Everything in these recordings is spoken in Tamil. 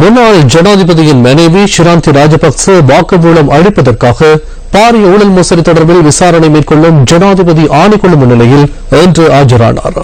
முன்னாள் ஜனாதிபதியின் மனைவி ஷிராந்தி ராஜபக்ச வாக்குமூலம் அளிப்பதற்காக பாரிய ஊழல் மோசடி தொடர்பில் விசாரணை மேற்கொள்ளும் ஜனாதிபதி ஆணைக்குழு முன்னிலையில் இன்று ஆஜரானார்.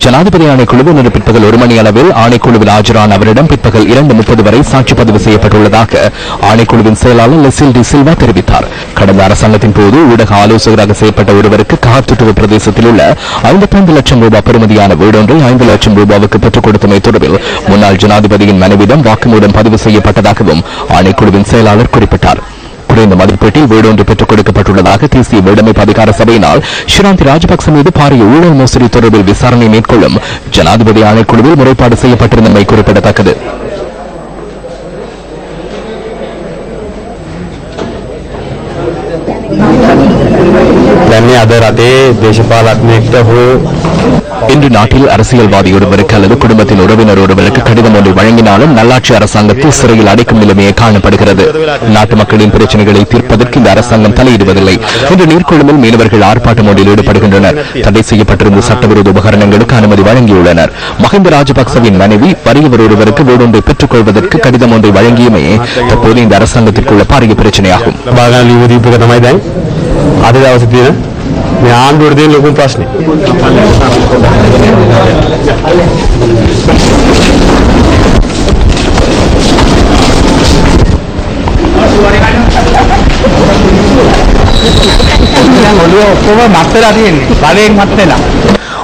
ஜனாதிபதி ஆணைக்குழு இன்று பிற்பகல் 1 மணி அளவில் ஆணைக்குழுவில் ஆஜரான அவரிடம் பிற்பகல் 2:30 வரை சாட்சி பதிவு செய்யப்பட்டுள்ளதாக ஆணைக்குழுவின் செயலாளர் லெசில் டி சில்வா தெரிவித்தார். கடந்த அரசாங்கத்தின் போது ஊடக ஆலோசகராக செயல்பட்ட ஒருவருக்கு காத்துட்டுவ பிரதேசத்தில் உள்ள 55 லட்சம் ரூபாய் பெறுமதியான வீடொன்றை 5 லட்சம் ரூபாவுக்கு பெற்றுக் கொடுத்தமை தொடர்பில் முன்னாள் ஜனாதிபதியின் மனைவிடம் வாக்குமூலம் பதிவு செய்யப்பட்டதாகவும் ஆணைக்குழுவின் செயலாளர் குறிப்பிட்டார். குறைந்த மதிப்பீட்டில் வீடொன்று பெற்றுக் கொடுக்கப்பட்டுள்ளதாக தேசிய வீடமைப்பு அதிகார சபையினால் ஷிராந்தி ராஜபக்ச மீது பாரிய ஊழல் மோசடி தொடர்பில் விசாரணை மேற்கொள்ளும் ஜனாதிபதி ஆணைக்குழுவில் முறைப்பாடு செய்யப்பட்டிருந்தமை குறிப்பிடத்தக்கது. இன்று நாட்டில் அரசியல்வாதி ஒருவருக்கு அல்லது குடும்பத்தின் உறவினர் ஒருவருக்கு கடிதம் ஒன்றை வழங்கினாலும் நல்லாட்சி அரசாங்கத்தை சிறையில் அடைக்கும் நிலைமையே காணப்படுகிறது. நாட்டு மக்களின் பிரச்சனைகளை தீர்ப்பதற்கு இந்த அரசாங்கம் தலையிடுவதில்லை. இன்று நீர்கொழும்பில் மீனவர்கள் ஆர்ப்பாட்டம் ஒன்றில் ஈடுபடுகின்றனர். தடை செய்யப்பட்டிருந்த சட்டவிரோத உபகரணங்களுக்கு அனுமதி வழங்கியுள்ளனர். மஹிந்த ராஜபக்சவின் மனைவி வறியவர் ஒருவருக்கு வீடொன்றை பெற்றுக் கொள்வதற்கு கடிதம் ஒன்றை வழங்கியமே தற்போது இந்த அரசாங்கத்திற்குள்ள பாரிய பிரச்சனையாகும்.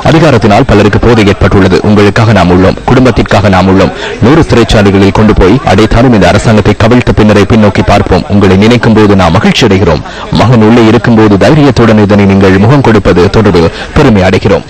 அதிகாரத்தினால் பலருக்கு போதை ஏற்பட்டுள்ளது. உங்களுக்காக நாம் உள்ளோம், குடும்பத்திற்காக நாம் உள்ளோம். 100 சிறைச்சாலைகளில் கொண்டு போய் அடைத்தாலும் இந்த அரசாங்கத்தை கவிழ்த்த பின்னரை பின்னோக்கி பார்ப்போம். உங்களை நினைக்கும் போது நாம் மகிழ்ச்சி அடைகிறோம். மகன் உள்ளே இருக்கும் போது தைரியத்துடன் இதனை நீங்கள் முகம் கொடுப்பது தொடர்பில் பெருமை அடைகிறோம்.